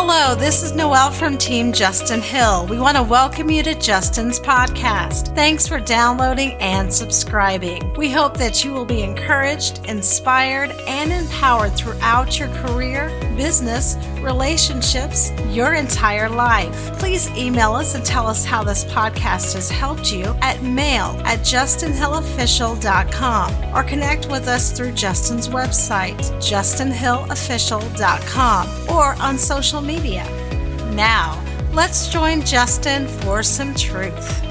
Hello, this is Noelle from Team Justin Hill. We want to welcome you to Justin's podcast. Thanks for downloading and subscribing. We hope that you will be encouraged, inspired, and empowered throughout your career, business, relationships, your entire life. Please email us and tell us how this podcast has helped you at mail@justinhillofficial.com or connect with us through Justin's website, justinhillofficial.com, or on social media. Now, let's join Justin for some truth.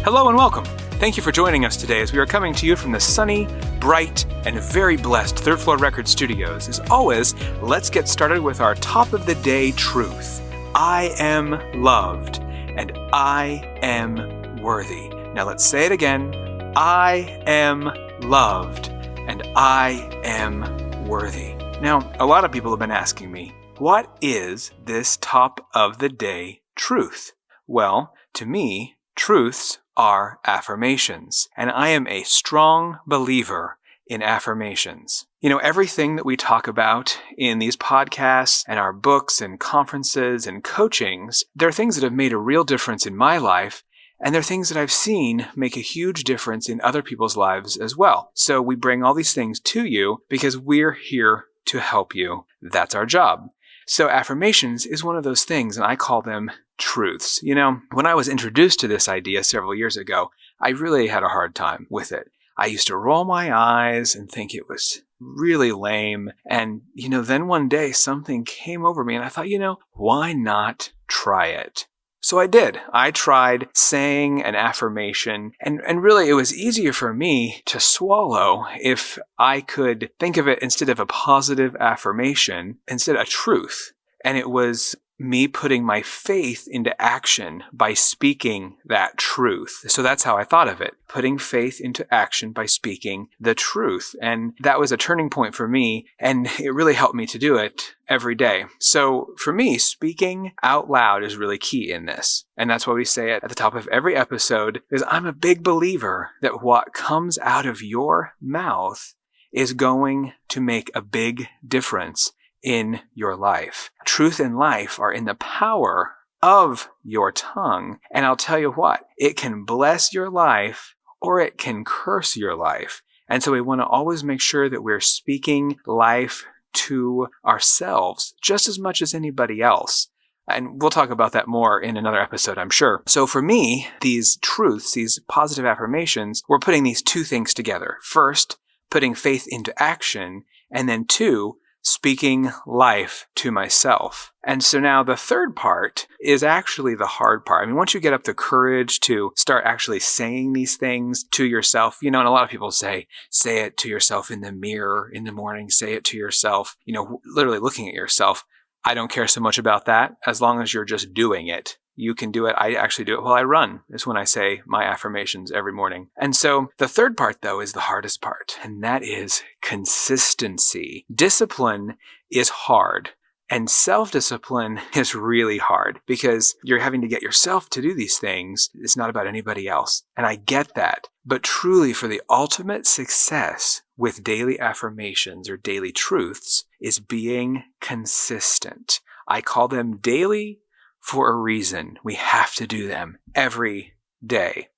Hello and welcome. Thank you for joining us today as we are coming to you from the sunny, bright, and very blessed Third Floor Record Studios. As always, let's get started with our top of the day truth. I am loved and I am worthy. Now let's say it again. I am loved and I am worthy. Now, a lot of people have been asking me, what is this top of the day truth? Well, to me, truths are affirmations, and I am a strong believer in affirmations. You know, everything that we talk about in these podcasts and our books and conferences and coachings, they're things that have made a real difference in my life, and they're things that I've seen make a huge difference in other people's lives as well. So we bring all these things to you because we're here to help you. That's our job. So affirmations is one of those things, and I call them truths. You know, when I was introduced to this idea several years ago, I really had a hard time with it. I used to roll my eyes and think it was really lame. And, then one day something came over me and I thought, why not try it? So I did. I tried saying an affirmation, and really it was easier for me to swallow if I could think of it instead of a positive affirmation, instead a truth. And it was me putting my faith into action by speaking that truth. So that's how I thought of it, putting faith into action by speaking the truth. And that was a turning point for me, and it really helped me to do it every day. So for me, speaking out loud is really key in this. And that's why we say it at the top of every episode, because I'm a big believer that what comes out of your mouth is going to make a big difference in your life. Truth and life are in the power of your tongue. And I'll tell you what, it can bless your life or it can curse your life. And so we want to always make sure that we're speaking life to ourselves just as much as anybody else. And we'll talk about that more in another episode, I'm sure. So for me, these truths, these positive affirmations, we're putting these two things together. First, putting faith into action, and then two, speaking life to myself. And so now the third part is actually the hard part. I mean, once you get up the courage to start actually saying these things to yourself, and a lot of people say it to yourself in the mirror in the morning, say it to yourself, literally looking at yourself. I don't care so much about that as long as you're just doing it. You can do it. I actually do it while I run, is when I say my affirmations every morning. And so the third part, though, is the hardest part, and that is consistency. Discipline is hard, and self-discipline is really hard because you're having to get yourself to do these things. It's not about anybody else, and I get that. But truly, for the ultimate success with daily affirmations or daily truths is being consistent. I call them daily for a reason. We have to do them every day.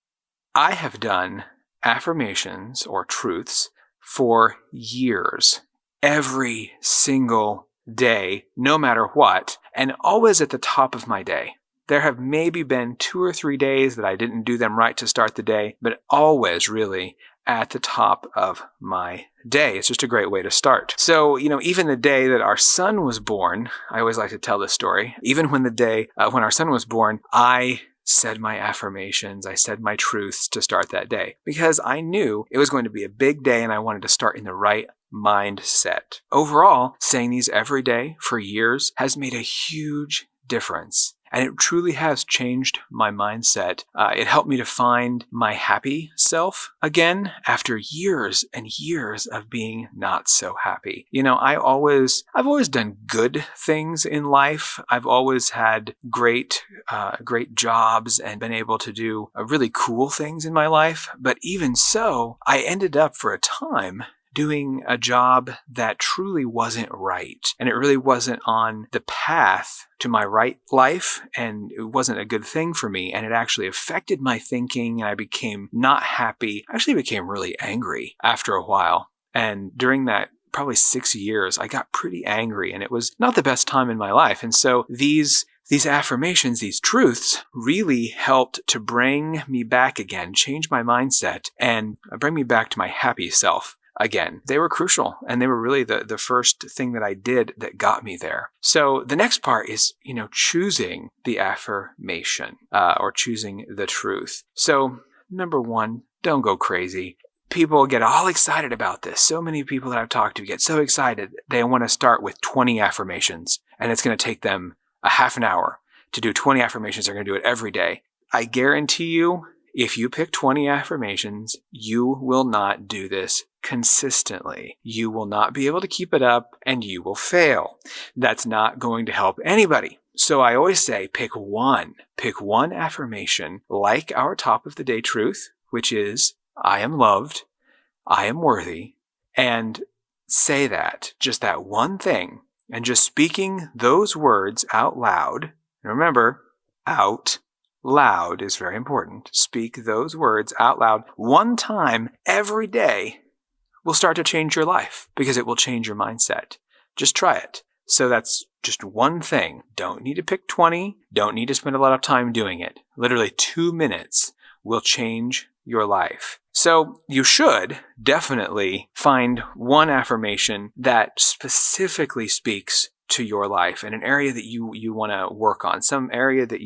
I have done affirmations or truths for years, every single day, no matter what, and always at the top of my day. There have maybe been 2 or 3 days that I didn't do them right to start the day, but always really at the top of my day. It's just a great way to start. So, even the day that our son was born, I always like to tell this story. Even when the day when our son was born, I said my affirmations, I said my truths to start that day because I knew it was going to be a big day and I wanted to start in the right mindset. Overall, saying these every day for years has made a huge difference. And it truly has changed my mindset. It helped me to find my happy self again after years and years of being not so happy. I've always done good things in life. I've always had great jobs and been able to do really cool things in my life. But even so, I ended up for a time doing a job that truly wasn't right. And it really wasn't on the path to my right life, and it wasn't a good thing for me. And it actually affected my thinking. I became not happy. I actually became really angry after a while. And during that probably 6 years, I got pretty angry, and it was not the best time in my life. And so these affirmations, these truths really helped to bring me back again, change my mindset, and bring me back to my happy self again. They were crucial, and they were really the first thing that I did that got me there. So the next part is, choosing the affirmation or choosing the truth. So number one, don't go crazy. People get all excited about this. So many people that I've talked to get so excited. They want to start with 20 affirmations, and it's going to take them a half an hour to do 20 affirmations. They're going to do it every day. I guarantee you, if you pick 20 affirmations, you will not do this consistently. You will not be able to keep it up, and you will fail. That's not going to help anybody. So I always say pick one affirmation, like our top of the day truth, which is, I am loved, I am worthy, and say that, just that one thing, and just speaking those words out loud. And remember, out loud is very important. Speak those words out loud one time every day will start to change your life, because it will change your mindset. Just try it. So that's just one thing. Don't need to pick 20. Don't need to spend a lot of time doing it. Literally 2 minutes will change your life. So you should definitely find one affirmation that specifically speaks to your life and an area that you want to work on, some area that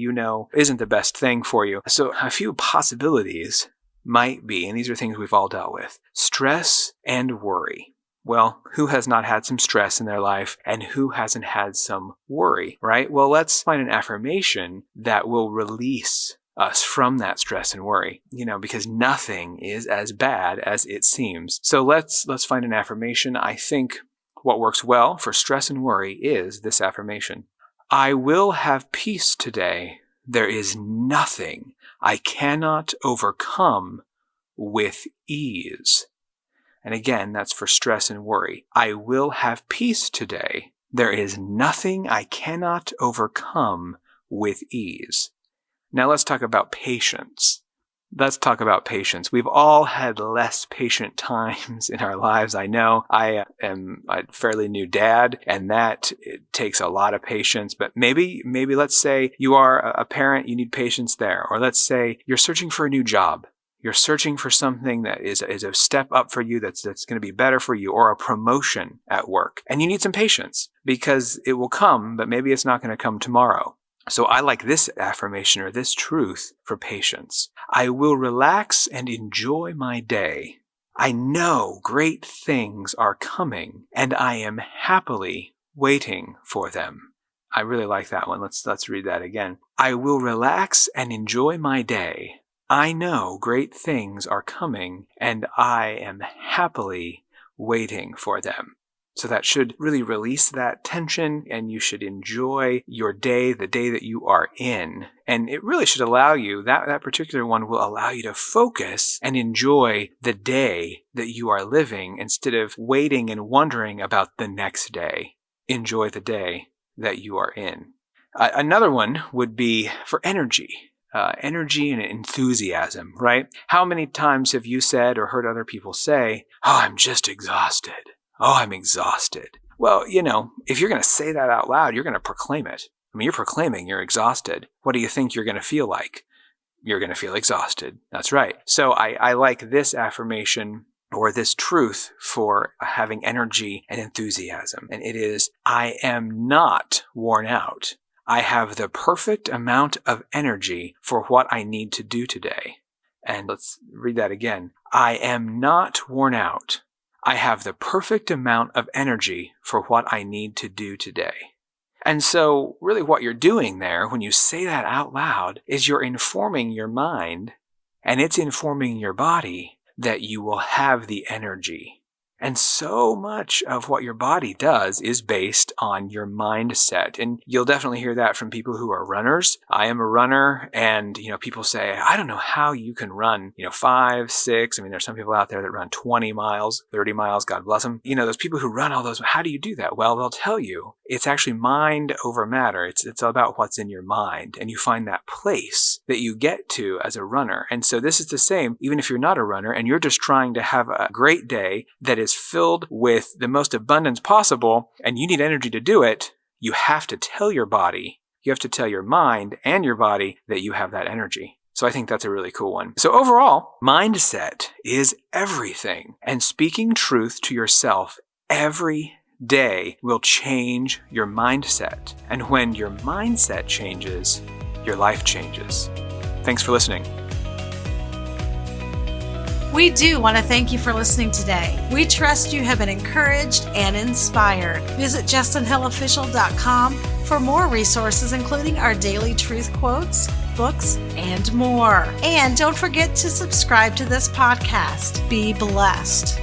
isn't the best thing for you. So a few possibilities might be, and these are things we've all dealt with, stress and worry. Well, who has not had some stress in their life, and who hasn't had some worry, right? Well, let's find an affirmation that will release us from that stress and worry, because nothing is as bad as it seems. So let's find an affirmation. I think what works well for stress and worry is this affirmation. I will have peace today. There is nothing I cannot overcome with ease. And again, that's for stress and worry. I will have peace today. There is nothing I cannot overcome with ease. Now let's talk about patience. We've all had less patient times in our lives. I know I am a fairly new dad, and that it takes a lot of patience. But maybe let's say you are a parent, you need patience there. Or let's say you're searching for a new job. You're searching for something that is a step up for you, that's going to be better for you, or a promotion at work. And you need some patience, because it will come, but maybe it's not going to come tomorrow. So I like this affirmation, or this truth, for patience. I will relax and enjoy my day. I know great things are coming, and I am happily waiting for them. I really like that one. Let's read that again. I will relax and enjoy my day. I know great things are coming, and I am happily waiting for them. So that should really release that tension, and you should enjoy your day, the day that you are in. And it really should allow you, that particular one will allow you to focus and enjoy the day that you are living, instead of waiting and wondering about the next day. Enjoy the day that you are in. Another one would be for energy. Energy and enthusiasm, right? How many times have you said or heard other people say, "Oh, I'm just exhausted. Oh, I'm exhausted." Well, if you're going to say that out loud, you're going to proclaim it. I mean, you're proclaiming you're exhausted. What do you think you're going to feel like? You're going to feel exhausted. That's right. So I like this affirmation, or this truth, for having energy and enthusiasm. And it is, I am not worn out. I have the perfect amount of energy for what I need to do today. And let's read that again. I am not worn out. I have the perfect amount of energy for what I need to do today. And so really what you're doing there when you say that out loud is you're informing your mind, and it's informing your body that you will have the energy. And so much of what your body does is based on your mindset. And you'll definitely hear that from people who are runners. I am a runner, and people say, I don't know how you can run 5, 6. There's some people out there that run 20 miles, 30 miles, God bless them. Those people who run all those, how do you do that? Well, they'll tell you it's actually mind over matter. It's about what's in your mind, and you find that place that you get to as a runner. And so this is the same, even if you're not a runner and you're just trying to have a great day that is filled with the most abundance possible, and you need energy to do it, you have to tell your body, you have to tell your mind and your body that you have that energy. So I think that's a really cool one. So overall, mindset is everything. And speaking truth to yourself every day will change your mindset. And when your mindset changes, your life changes. Thanks for listening. We do want to thank you for listening today. We trust you have been encouraged and inspired. Visit justinhillofficial.com for more resources, including our daily truth quotes, books, and more. And don't forget to subscribe to this podcast. Be blessed.